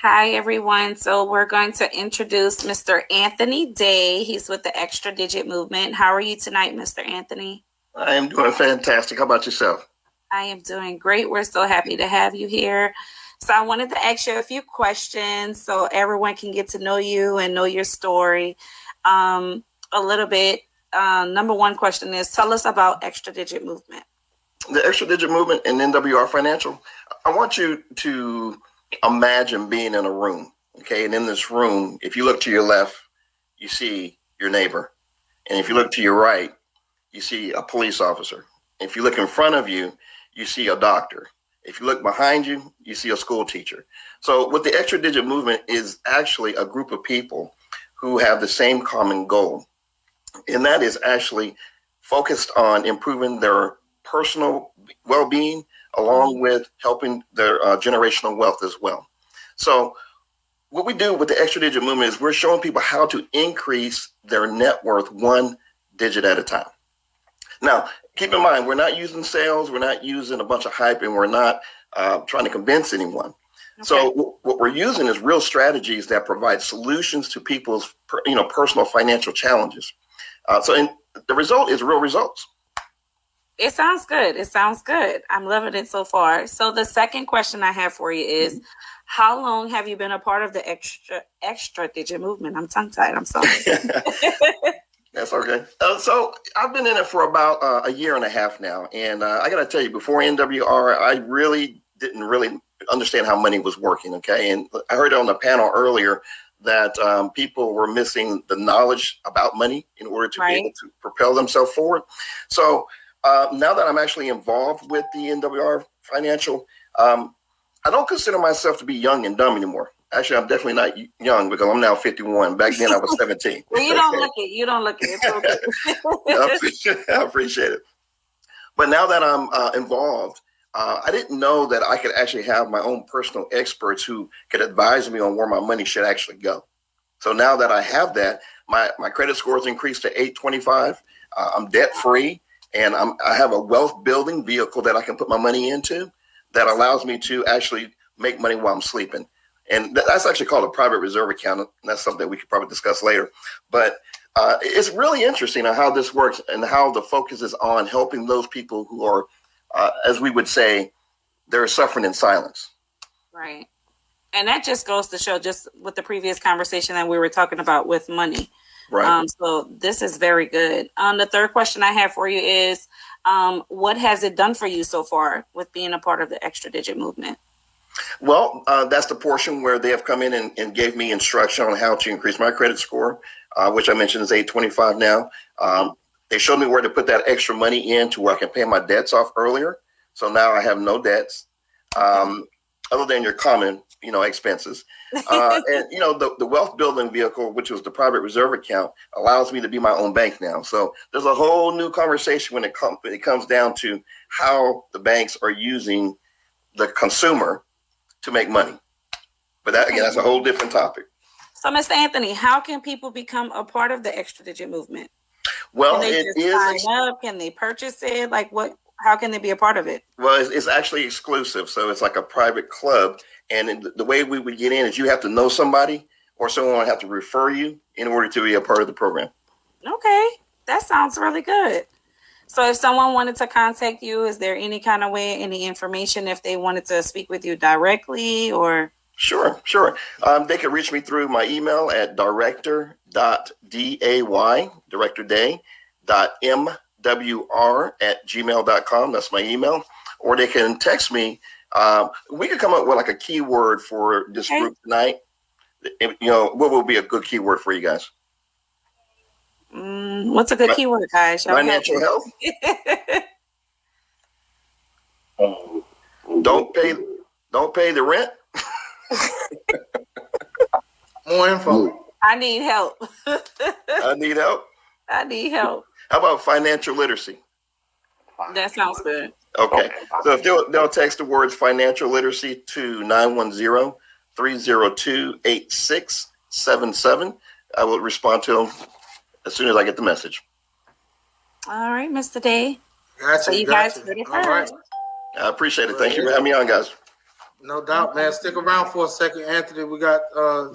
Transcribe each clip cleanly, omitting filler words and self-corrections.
Hi, everyone. So we're going to introduce Mr. Anthony Day. He's with the Extra Digit Movement. How are you tonight, Mr. Anthony? I am doing fantastic. How about yourself? I am doing great. We're so happy to have you here. So I wanted to ask you a few questions so everyone can get to know you and know your story a little bit. Number one question is, tell us about Extra Digit Movement. The Extra Digit Movement and MWR Financial. I want you to imagine being in a room, okay? And in this room, if you look to your left, you see your neighbor. And if you look to your right, you see a police officer. If you look in front of you, you see a doctor. If you look behind you, you see a school teacher. So what the Extra Digit Movement is actually a group of people who have the same common goal. And that is actually focused on improving their personal well-being along with helping their generational wealth as well. So what we do with the Extra Digit Movement is we're showing people how to increase their net worth one digit at a time. Now, keep in mind, we're not using sales, we're not using a bunch of hype, and we're not trying to convince anyone. Okay. So what we're using is real strategies that provide solutions to people's personal financial challenges. So the result is real results. It sounds good. It sounds good. I'm loving it so far. So the second question I have for you is, how long have you been a part of the Extra Digit Movement? I'm tongue-tied. I'm sorry. That's okay. So I've been in it for about a year and a half now. And I got to tell you, before MWR, I really didn't understand how money was working. Okay. And I heard on the panel earlier that people were missing the knowledge about money in order to be able to propel themselves forward. So now that I'm actually involved with the MWR Financial, I don't consider myself to be young and dumb anymore. Actually, I'm definitely not young because I'm now 51. Back then, I was 17. Well, you don't look it. You don't look it. It's okay. I appreciate it. But now that I'm involved, I didn't know that I could actually have my own personal experts who could advise me on where my money should actually go. So now that I have that, my credit score has increased to 825. I'm debt free, and I have a wealth building vehicle that I can put my money into that allows me to actually make money while I'm sleeping. And that's actually called a private reserve account. And that's something we could probably discuss later. But it's really interesting on how this works and how the focus is on helping those people who are, as we would say, they're suffering in silence. Right. And that just goes to show, just with the previous conversation that we were talking about with money. Right. So this is very good. The third question I have for you is, what has it done for you so far with being a part of the Extra Digit Movement? Well, that's the portion where they have come in and gave me instruction on how to increase my credit score, which I mentioned is 825 now. They showed me where to put that extra money in to where I can pay my debts off earlier. So now I have no debts, other than your common, expenses. And, the wealth building vehicle, which was the private reserve account, allows me to be my own bank now. So there's a whole new conversation when it comes down to how the banks are using the consumer to make money. But that, again, that's a whole different topic. So, Mr. Anthony, how can people become a part of the Extra Digit Movement? Well, can they just sign up? Can they purchase it? Like what? How can they be a part of it? Well, it's actually exclusive. So it's like a private club. And the way we would get in is you have to know somebody or someone would have to refer you in order to be a part of the program. Okay. That sounds really good. So if someone wanted to contact you, is there any kind of way, any information if they wanted to speak with you directly or? Sure. They can reach me through my email at director.day.mwr@gmail.com. That's my email. Or they can text me. We could come up with like a keyword for this group tonight. What will be a good keyword for you guys? What's a good keyword, guys? Financial health. Don't pay the rent. More info. I need help. I need help. How about financial literacy? That sounds good. Okay. So if they'll text the words financial literacy to 910-302-8677, I will respond to them as soon as I get the message. All right, Mr. Day. Gotcha. So you guys ready for it? I appreciate it. Thank you for having me on, guys. No doubt, man. Stick around for a second, Anthony. We got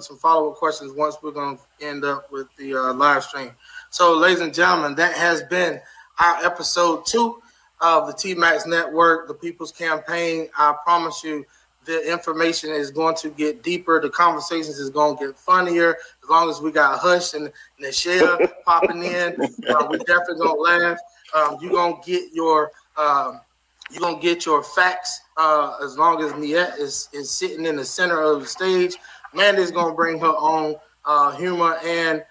some follow-up questions once we're going to end up with the live stream. So, ladies and gentlemen, that has been our episode 2 of the T-Max Network, the People's Campaign. I promise you, the information is going to get deeper. The conversations is going to get funnier. As long as we got Hush and Nichelle popping in, we definitely going to laugh. You're going to get your facts as long as Niette is sitting in the center of the stage. Mandy's going to bring her own humor and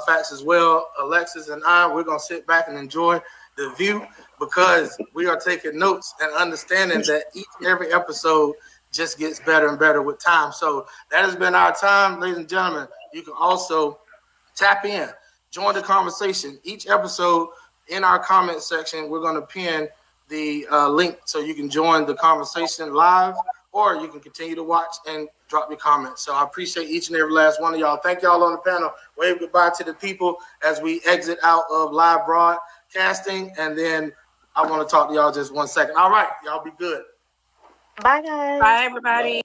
facts as well. Alexis and I, we're going to sit back and enjoy the view because we are taking notes and understanding that each and every episode just gets better and better with time. So that has been our time, ladies and gentlemen. You can also tap in, join the conversation. Each episode in our comment section, we're going to pin the link so you can join the conversation live, or you can continue to watch and drop your comments. So I appreciate each and every last one of y'all. Thank y'all on the panel. Wave goodbye to the people as we exit out of live broadcasting, and then I want to talk to y'all just 1 second. All right, y'all be good. Bye, guys. Bye, everybody.